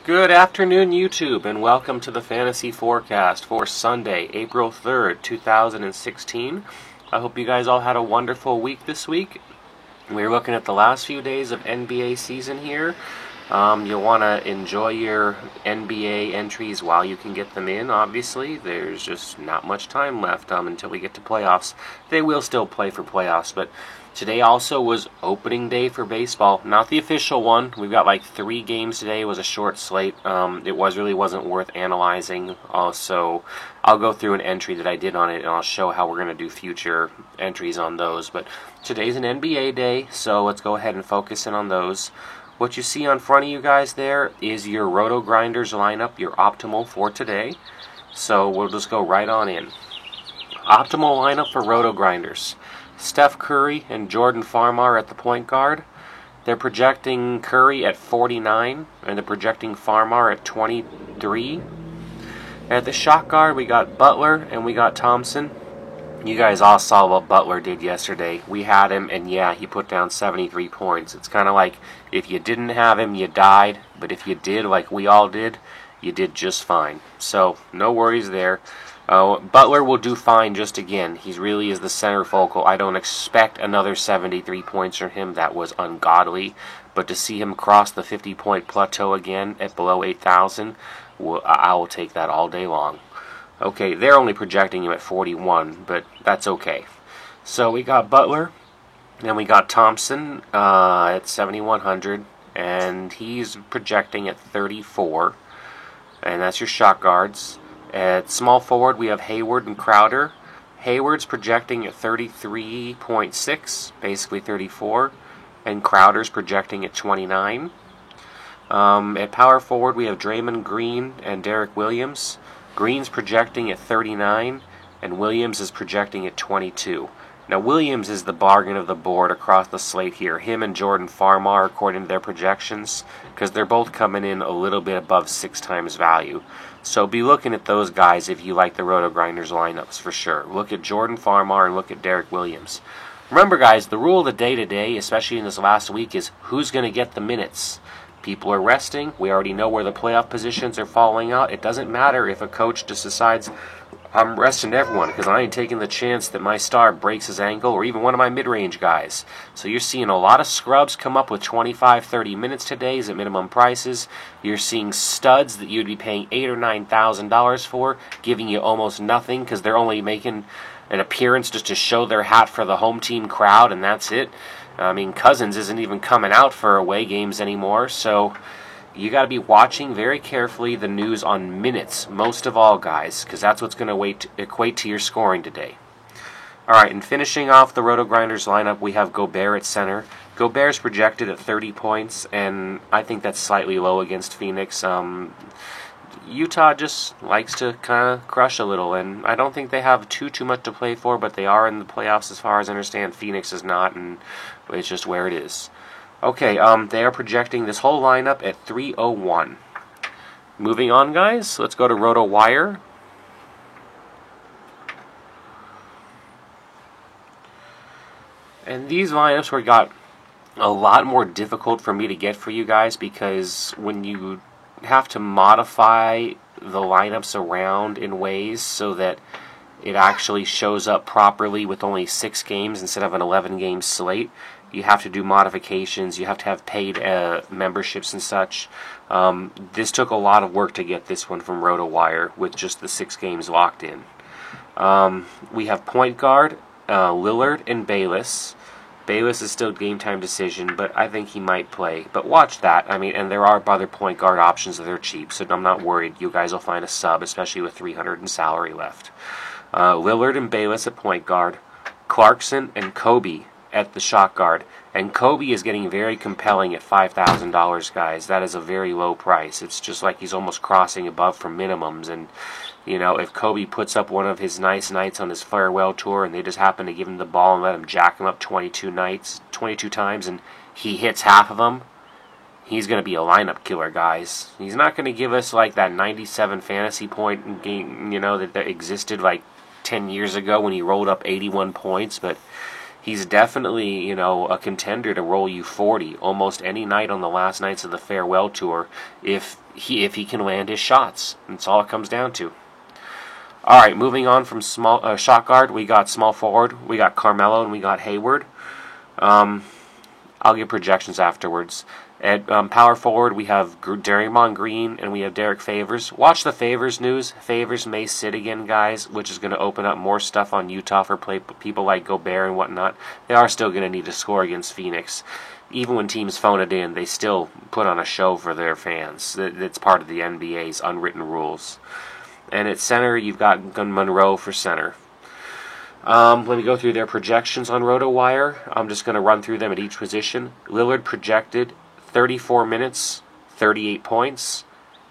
Good afternoon, YouTube, and welcome to the Fantasy Forecast for Sunday, April 3rd, 2016. I hope you guys all had a wonderful week this week. We're looking at the last few days of NBA season here. You'll want to enjoy your NBA entries while you can get them in, obviously. There's just not much time left until we get to playoffs. They will still play for playoffs, but today also was opening day for baseball. Not the official one. We've got like 3 games today. It was a short slate. It really wasn't worth analyzing. So I'll go through an entry that I did on it, and I'll show how we're going to do future entries on those. But today's an NBA day, so let's go ahead and focus in on those. What you see on front of you guys there is your Roto Grinders lineup, your optimal for today. So we'll just go right on in. Optimal lineup for Roto Grinders. Steph Curry and Jordan Farmar at the point guard. They're projecting Curry at 49, and they're projecting Farmar at 23. At the shot guard, we got Butler and we got Thompson. You guys all saw what Butler did yesterday. We had him, and yeah, he put down 73 points. It's kind of like if you didn't have him, you died. But if you did, like we all did, you did just fine. So, no worries there. Butler will do fine just again. He really is the center focal. I don't expect another 73 points from him. That was ungodly. But to see him cross the 50-point plateau again at below 8,000, I will take that all day long. Okay, they're only projecting him at 41, but that's okay. So we got Butler, and we got Thompson at 7,100, and he's projecting at 34, and that's your shot guards. At small forward, we have Hayward and Crowder. Hayward's projecting at 33.6, basically 34, and Crowder's projecting at 29. At power forward, we have Draymond Green and Derek Williams. Green's projecting at 39, and Williams is projecting at 22. Now, Williams is the bargain of the board across the slate here. Him and Jordan Farmar, according to their projections, because they're both coming in a little bit above 6 times value. So be looking at those guys if you like the Roto Grinders lineups for sure. Look at Jordan Farmar and look at Derek Williams. Remember, guys, the rule of the day today, especially in this last week, is who's going to get the minutes. People are resting. We already know where the playoff positions are falling out. It doesn't matter if a coach just decides, I'm resting everyone because I ain't taking the chance that my star breaks his ankle or even one of my mid-range guys. So you're seeing a lot of scrubs come up with 25, 30 minutes today at minimum prices. You're seeing studs that you'd be paying $8,000 or $9,000 for, giving you almost nothing because they're only making an appearance just to show their hat for the home team crowd, and that's it. I mean, Cousins isn't even coming out for away games anymore, so you got to be watching very carefully the news on minutes, most of all, guys, because that's what's going to equate to your scoring today. All right, and finishing off the Roto Grinders lineup, we have Gobert at center. Gobert's projected at 30 points, and I think that's slightly low against Phoenix. Utah just likes to kind of crush a little, and I don't think they have too much to play for, but they are in the playoffs as far as I understand. Phoenix is not, and it's just where it is. Okay, they are projecting this whole lineup at 301. Moving on, guys, let's go to Roto Wire. And these lineups got a lot more difficult for me to get for you guys because when you have to modify the lineups around in ways so that it actually shows up properly with only 6 games instead of an 11-game slate. You have to do modifications. You have to have paid memberships and such. This took a lot of work to get this one from RotoWire with just the 6 games locked in. We have point guard, Lillard and Bayless. Bayless is still game time decision, but I think he might play. But watch that. I mean, and there are other point guard options that are cheap, so I'm not worried. You guys will find a sub, especially with $300 in salary left. Lillard and Bayless at point guard. Clarkson and Kobe at the shot guard. And Kobe is getting very compelling at $5,000, guys. That is a very low price. It's just like he's almost crossing above for minimums. And, you know, if Kobe puts up one of his nice nights on his farewell tour and they just happen to give him the ball and let him jack him up 22 times, and he hits half of them, he's going to be a lineup killer, guys. He's not going to give us like that 97 fantasy point game, you know, that existed like 10 years ago when he rolled up 81 points, but he's definitely, you know, a contender to roll you 40 almost any night on the last nights of the farewell tour if he can land his shots. That's all it comes down to. All right, moving on from small shot guard, we got small forward, we got Carmelo, and we got Hayward. I'll give projections afterwards. At power forward, we have Draymond Green and we have Derek Favors. Watch the Favors news. Favors may sit again, guys, which is going to open up more stuff on Utah for people like Gobert and whatnot. They are still going to need to score against Phoenix. Even when teams phone it in, they still put on a show for their fans. It's part of the NBA's unwritten rules. And at center, you've got Monroe for center. Let me go through their projections on RotoWire. I'm just going to run through them at each position. Lillard projected 34 minutes, 38 points.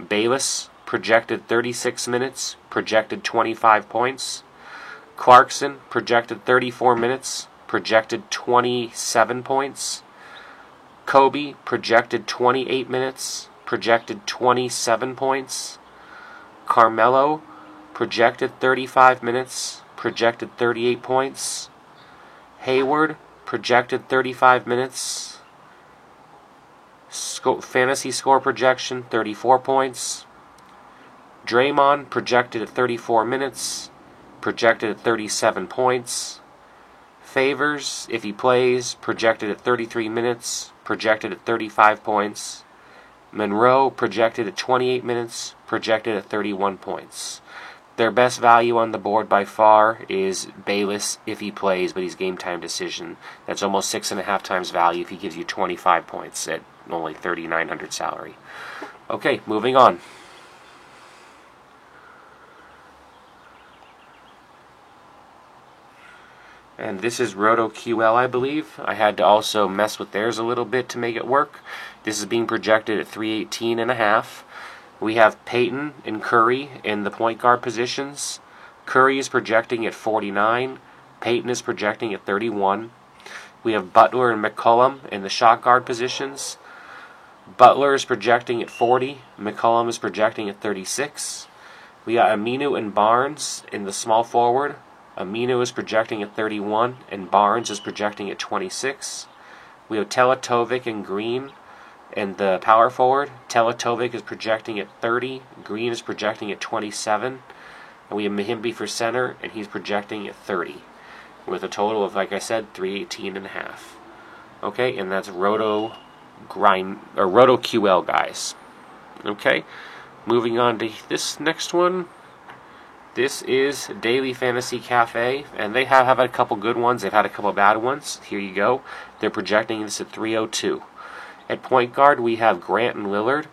Bayless projected 36 minutes, projected 25 points. Clarkson projected 34 minutes, projected 27 points. Kobe projected 28 minutes, projected 27 points. Carmelo projected 35 minutes, projected 38 points. Hayward projected 35 minutes. Fantasy score projection 34 points. Draymond projected at 34 minutes, projected at 37 points. Favors, if he plays, projected at 33 minutes, projected at 35 points. Monroe projected at 28 minutes, projected at 31 points. Their best value on the board by far is Bayless if he plays, but he's game time decision. That's almost 6.5 times value if he gives you 25 points at only $3,900 salary. Okay, moving on. And this is RotoQL, I believe. I had to also mess with theirs a little bit to make it work. This is being projected at 318.5. We have Payton and Curry in the point guard positions. Curry is projecting at 49. Payton is projecting at 31. We have Butler and McCollum in the shot guard positions. Butler is projecting at 40. McCollum is projecting at 36. We got Aminu and Barnes in the small forward. Aminu is projecting at 31, and Barnes is projecting at 26. We have Teletovic and Green in the power forward. Teletovic is projecting at 30. Green is projecting at 27. And we have Mahimbi for center, and he's projecting at 30. With a total of, like I said, 318.5. Okay, and that's RotoQL, guys. Okay, moving on to this next one. This is Daily Fantasy Cafe, and they have had a couple good ones. They've had a couple bad ones. Here you go. They're projecting this at 302. At point guard, we have Grant and Lillard.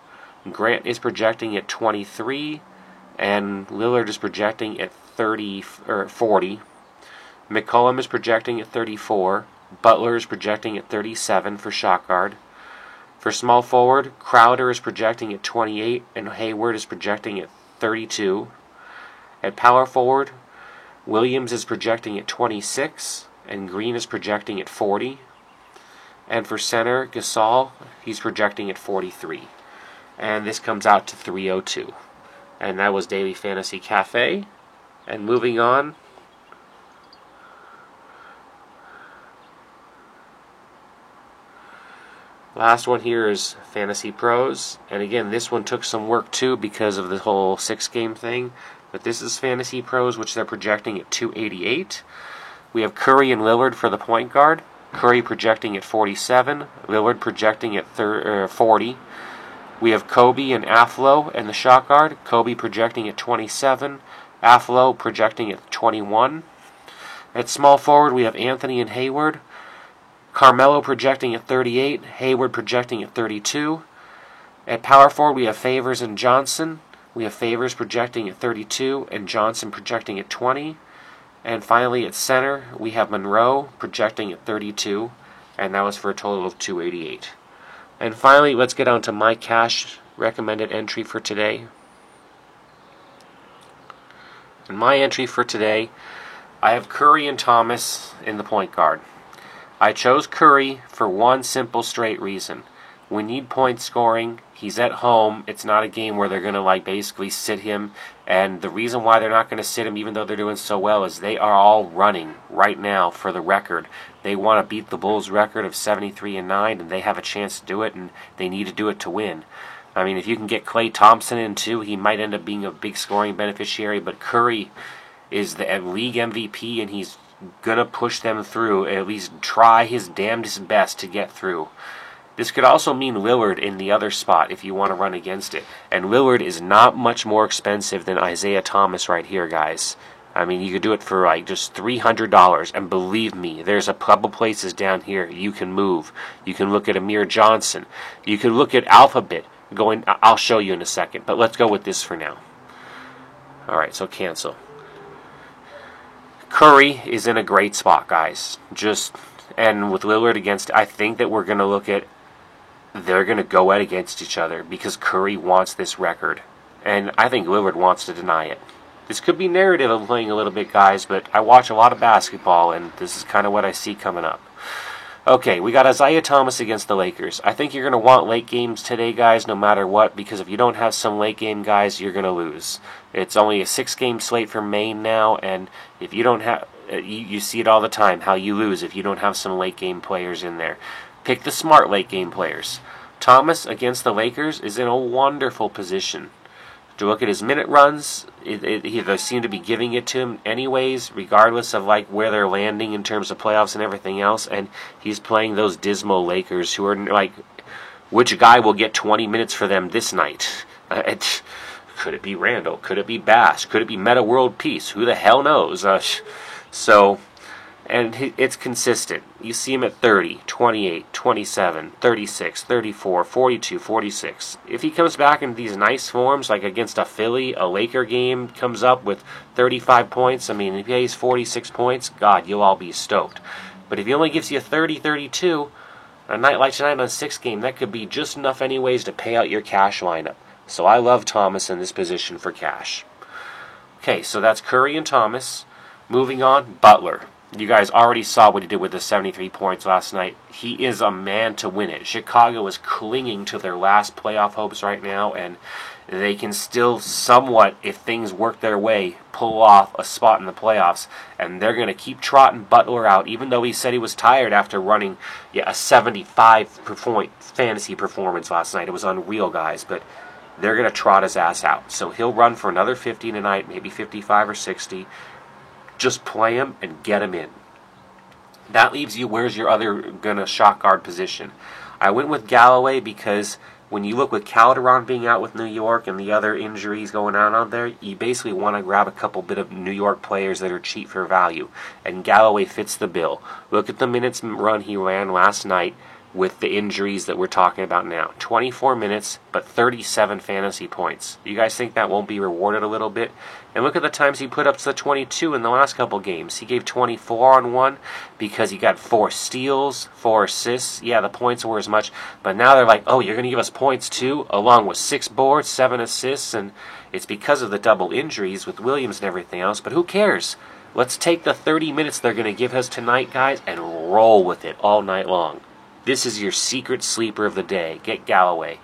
Grant is projecting at 23, and Lillard is projecting at 40. McCollum is projecting at 34. Butler is projecting at 37 for shot guard. For small forward, Crowder is projecting at 28, and Hayward is projecting at 32. At power forward, Williams is projecting at 26, and Green is projecting at 40. And for center, Gasol, he's projecting at 43. And this comes out to 302. And that was Daily Fantasy Cafe. And moving on, last one here is Fantasy Pros. And again, this one took some work too because of the whole 6-game thing. But this is Fantasy Pros, which they're projecting at 288. We have Curry and Lillard for the point guard. Curry projecting at 47. Lillard projecting at 40. We have Kobe and Aflo in the shot guard. Kobe projecting at 27. Aflo projecting at 21. At small forward, we have Anthony and Hayward. Carmelo projecting at 38. Hayward projecting at 32. At power forward, we have Favors and Johnson. We have Favors projecting at 32 and Johnson projecting at 20. And finally at center, we have Monroe projecting at 32, and that was for a total of 288. And finally, let's get on to my cash recommended entry for today. And my entry for today, I have Curry and Thomas in the point guard. I chose Curry for one simple straight reason. We need point scoring. He's at home. It's not a game where they're going to basically sit him. And the reason why they're not going to sit him, even though they're doing so well, is they are all running right now for the record. they want to beat the Bulls' record of 73-9, and they have a chance to do it, and they need to do it to win. I mean, if you can get Klay Thompson in too, he might end up being a big scoring beneficiary, but Curry is the league MVP, and he's going to push them through, at least try his damnedest best to get through. This could also mean Lillard in the other spot if you want to run against it. And Lillard is not much more expensive than Isaiah Thomas right here, guys. I mean, you could do it for like just $300, and believe me, there's a couple places down here you can move. You can look at Amir Johnson. You can look at Alphabet. I'll show you in a second, but let's go with this for now. Alright, so cancel. Curry is in a great spot, guys. And with Lillard against, I think that we're going to look at, they're going to go at against each other because Curry wants this record. And I think Lillard wants to deny it. This could be narrative I'm playing a little bit, guys, but I watch a lot of basketball, and this is kind of what I see coming up. Okay, we got Isaiah Thomas against the Lakers. I think you're going to want late games today, guys, no matter what, because if you don't have some late game guys, you're going to lose. It's only a 6-game slate for Maine now, and if you don't have, you see it all the time, how you lose if you don't have some late game players in there. Pick the smart late game players. Thomas against the Lakers is in a wonderful position. To look at his minute runs, they seem to be giving it to him anyways, regardless of like where they're landing in terms of playoffs and everything else. And he's playing those dismal Lakers who are like, which guy will get 20 minutes for them this night? Could it be Randall? Could it be Bass? Could it be Meta World Peace? Who the hell knows? And it's consistent. You see him at 30, 28, 27, 36, 34, 42, 46. If he comes back in these nice forms, like against a Philly, a Laker game, comes up with 35 points, I mean, if he has 46 points, God, you'll all be stoked. But if he only gives you 30, 32, a night like tonight on a 6-game, that could be just enough anyways to pay out your cash lineup. So I love Thomas in this position for cash. Okay, so that's Curry and Thomas. Moving on, Butler. You guys already saw what he did with the 73 points last night. He is a man to win it. Chicago is clinging to their last playoff hopes right now, and they can still somewhat, if things work their way, pull off a spot in the playoffs. And they're going to keep trotting Butler out, even though he said he was tired after running a 75-point fantasy performance last night. It was unreal, guys, but they're going to trot his ass out. So he'll run for another 50 tonight, maybe 55 or 60. Just play him and get him in. That leaves you, where's your other gonna shot guard position? I went with Galloway because when you look with Calderon being out with New York and the other injuries going on out there, you basically want to grab a couple bit of New York players that are cheap for value. And Galloway fits the bill. Look at the minutes run he ran last night with the injuries that we're talking about now. 24 minutes, but 37 fantasy points. You guys think that won't be rewarded a little bit? And look at the times he put up to the 22 in the last couple games. He gave 24 on one because he got 4 steals, 4 assists. Yeah, the points were as much, but now they're like, oh, you're going to give us points too, along with 6 boards, 7 assists, and it's because of the double injuries with Williams and everything else, but who cares? Let's take the 30 minutes they're going to give us tonight, guys, and roll with it all night long. This is your secret sleeper of the day. Get Galloway.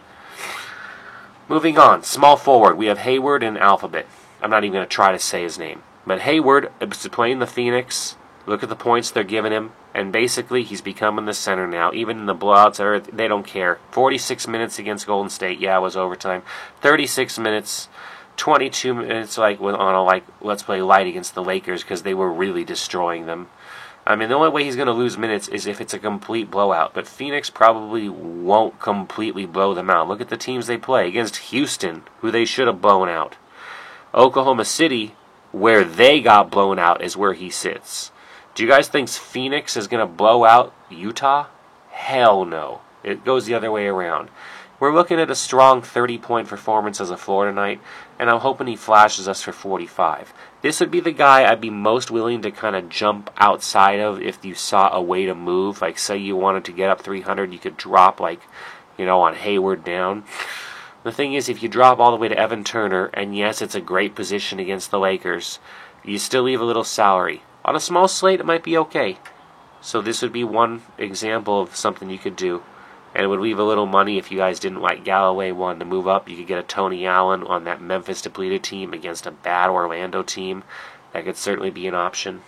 Moving on. Small forward. We have Hayward and Alphabet. I'm not even going to try to say his name. But Hayward is playing the Phoenix. Look at the points they're giving him. And basically, he's becoming the center now. Even in the blowouts, they don't care. 46 minutes against Golden State. Yeah, it was overtime. 36 minutes. 22 minutes let's play light against the Lakers because they were really destroying them. I mean, the only way he's going to lose minutes is if it's a complete blowout. But Phoenix probably won't completely blow them out. Look at the teams they play. Against Houston, who they should have blown out. Oklahoma City, where they got blown out, is where he sits. Do you guys think Phoenix is going to blow out Utah? Hell no. It goes the other way around. We're looking at a strong 30-point performance as a floor tonight, and I'm hoping he flashes us for 45. This would be the guy I'd be most willing to kind of jump outside of if you saw a way to move. Like, say you wanted to get up 300, you could drop, on Hayward down. The thing is, if you drop all the way to Evan Turner, and yes, it's a great position against the Lakers, you still leave a little salary. On a small slate, it might be okay. So this would be one example of something you could do. And it would leave a little money if you guys didn't like Galloway, wanted to move up. You could get a Tony Allen on that Memphis depleted team against a bad Orlando team. That could certainly be an option.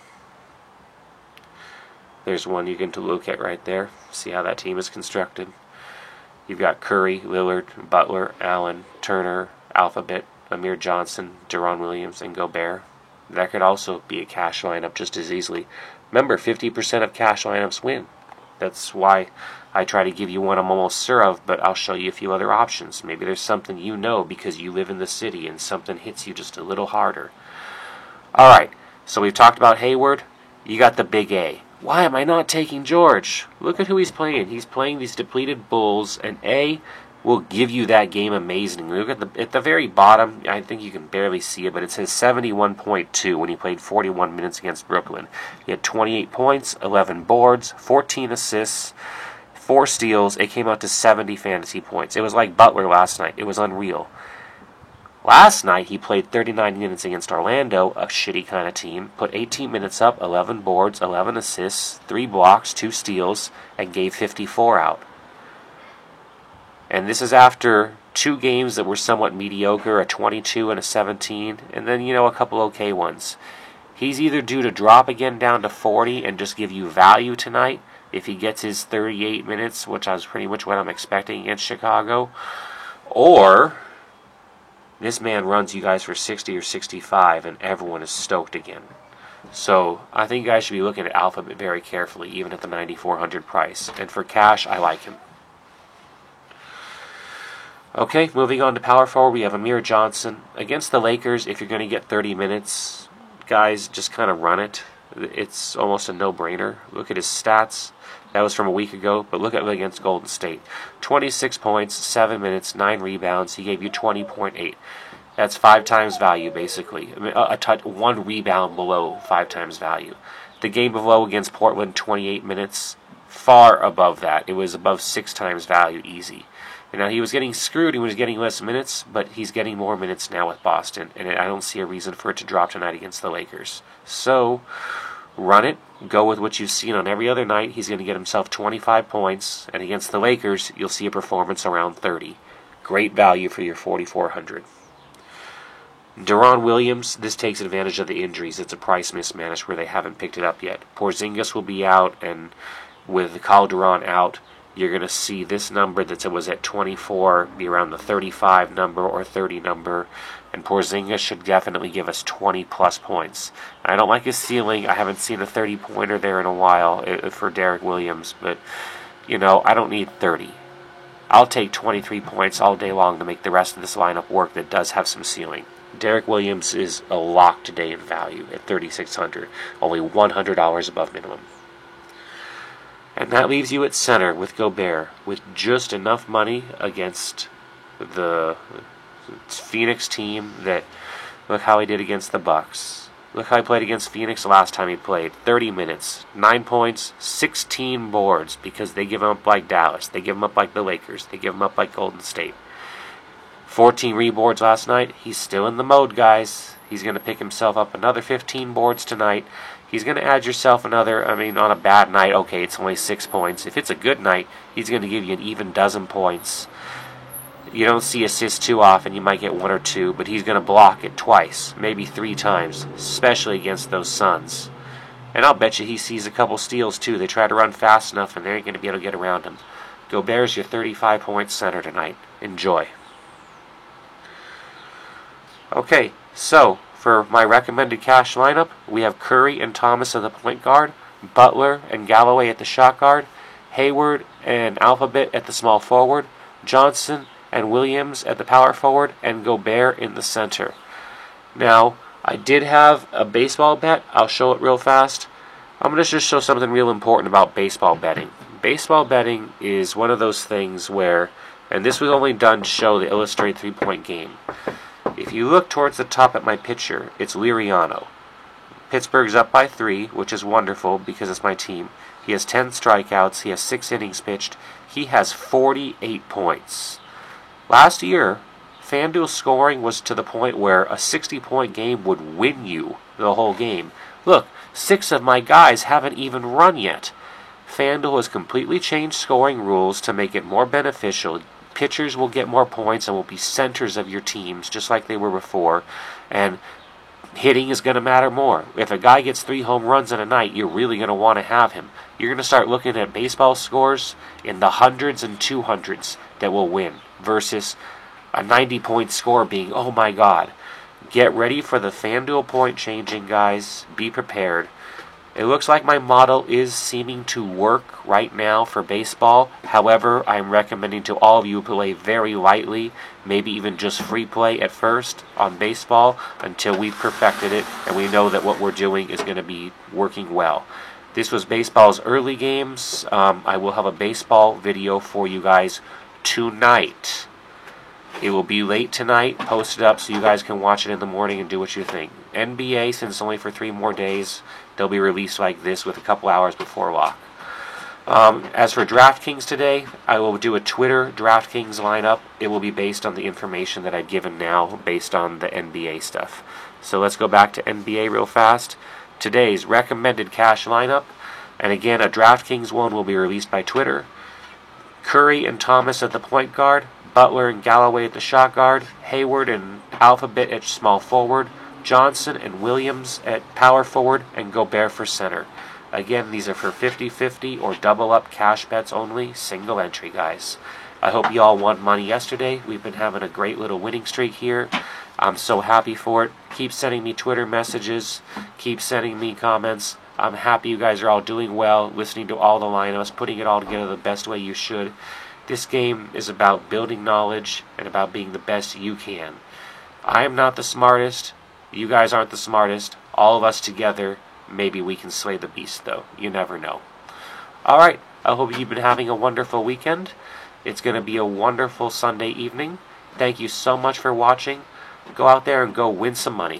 There's one you can look at right there. See how that team is constructed. You've got Curry, Lillard, Butler, Allen, Turner, Alphabet, Amir Johnson, Deron Williams, and Gobert. That could also be a cash lineup just as easily. Remember, 50% of cash lineups win. That's why I try to give you one I'm almost sure of, but I'll show you a few other options. Maybe there's something you know because you live in the city and something hits you just a little harder. Alright, so we've talked about Hayward. You got the big A. Why am I not taking George? Look at who he's playing. He's playing these depleted Bulls, and A will give you that game amazingly. Look at the very bottom. I think you can barely see it, but it says 71.2 when he played 41 minutes against Brooklyn. He had 28 points, 11 boards, 14 assists, 4 steals. It came out to 70 fantasy points. It was like Butler last night. It was unreal. Last night, he played 39 minutes against Orlando, a shitty kind of team, put 18 minutes up, 11 boards, 11 assists, 3 blocks, 2 steals, and gave 54 out. And this is after 2 games that were somewhat mediocre, a 22 and a 17, and then, a couple okay ones. He's either due to drop again down to 40 and just give you value tonight, if he gets his 38 minutes, which is pretty much what I'm expecting against Chicago, or this man runs you guys for 60 or 65, and everyone is stoked again. So I think you guys should be looking at Alphabet very carefully, even at the 9,400 price. And for cash, I like him. Okay, moving on to power forward, we have Amir Johnson. Against the Lakers, if you're going to get 30 minutes, guys, just kind of run it. It's almost a no-brainer. Look at his stats. That was from a week ago, but look at it against Golden State. 26 points, 7 minutes, 9 rebounds. He gave you 20.8. That's 5 times value, basically. One rebound below 5 times value. The game below against Portland, 28 minutes, far above that. It was above 6 times value, easy. And now he was getting screwed. He was getting less minutes, but he's getting more minutes now with Boston, and I don't see a reason for it to drop tonight against the Lakers. So, run it. Go with what you've seen on every other night. He's going to get himself 25 points, and against the Lakers, you'll see a performance around 30. Great value for your 4,400. Deron Williams, this takes advantage of the injuries. It's a price mismatch where they haven't picked it up yet. Porzingis will be out, and with Calderon out, you're going to see this number that was at 24 be around the 35 number or 30 number, and Porzingis should definitely give us 20-plus points. I don't like his ceiling. I haven't seen a 30-pointer there in a while for Derek Williams, but, I don't need 30. I'll take 23 points all day long to make the rest of this lineup work that does have some ceiling. Derek Williams is a lock today in value at 3,600, only $100 above minimum. And that leaves you at center with Gobert, with just enough money against the Phoenix team that, look how he did against the Bucks. Look how he played against Phoenix the last time he played. 30 minutes, 9 points, 16 boards, because they give him up like Dallas. They give him up like the Lakers. They give him up like Golden State. 14 reboards last night. He's still in the mode, guys. He's going to pick himself up another 15 boards tonight. He's going to add yourself another, on a bad night, okay, it's only 6 points. If it's a good night, he's going to give you an even dozen points. You don't see assists too often. You might get 1 or 2, but he's going to block it twice, maybe 3 times, especially against those Suns. And I'll bet you he sees a couple steals, too. They try to run fast enough, and they ain't going to be able to get around him. Gobert's your 35-point center tonight. Enjoy. Okay, so for my recommended cash lineup, we have Curry and Thomas at the point guard, Butler and Galloway at the shot guard, Hayward and Alphabet at the small forward, Johnson and Williams at the power forward, and Gobert in the center. Now, I did have a baseball bet. I'll show it real fast. I'm going to just show something real important about baseball betting. Baseball betting is one of those things where, and this was only done to show the illustrated three-point game. If you look towards the top at my picture, it's Liriano. Pittsburgh's up by 3, which is wonderful because it's my team. He has 10 strikeouts. He has 6 innings pitched. He has 48 points. Last year, FanDuel scoring was to the point where a 60-point game would win you the whole game. Look, 6 of my guys haven't even run yet. FanDuel has completely changed scoring rules to make it more beneficial. Pitchers will get more points and will be centers of your teams, just like they were before. And hitting is going to matter more. If a guy gets 3 home runs in a night, you're really going to want to have him. You're going to start looking at baseball scores in the hundreds and 200s that will win versus a 90-point score being, oh my God. Get ready for the FanDuel point changing, guys. Be prepared. It looks like my model is seeming to work right now for baseball. However, I'm recommending to all of you play very lightly, maybe even just free play at first on baseball until we've perfected it and we know that what we're doing is going to be working well. This was baseball's early games. I will have a baseball video for you guys tonight. It will be late tonight, posted up so you guys can watch it in the morning and do what you think. NBA, since it's only for 3 more days, they'll be released like this with a couple hours before lock. As for DraftKings today, I will do a Twitter DraftKings lineup. It will be based on the information that I've given now, based on the NBA stuff. So let's go back to NBA real fast. Today's recommended cash lineup, and again, a DraftKings one will be released by Twitter. Curry and Thomas at the point guard, Butler and Galloway at the shot guard, Hayward and Alphabet at small forward, Johnson and Williams at power forward, and Gobert for center. Again, these are for 50-50 or double up cash bets only, single entry, guys. I hope you all won money yesterday. We've been having a great little winning streak here. I'm so happy for it. Keep sending me Twitter messages. Keep sending me comments. I'm happy you guys are all doing well, listening to all the lineups, putting it all together the best way you should. This game is about building knowledge and about being the best you can. I am not the smartest. You guys aren't the smartest. All of us together, maybe we can slay the beast, though. You never know. Alright, I hope you've been having a wonderful weekend. It's going to be a wonderful Sunday evening. Thank you so much for watching. Go out there and go win some money.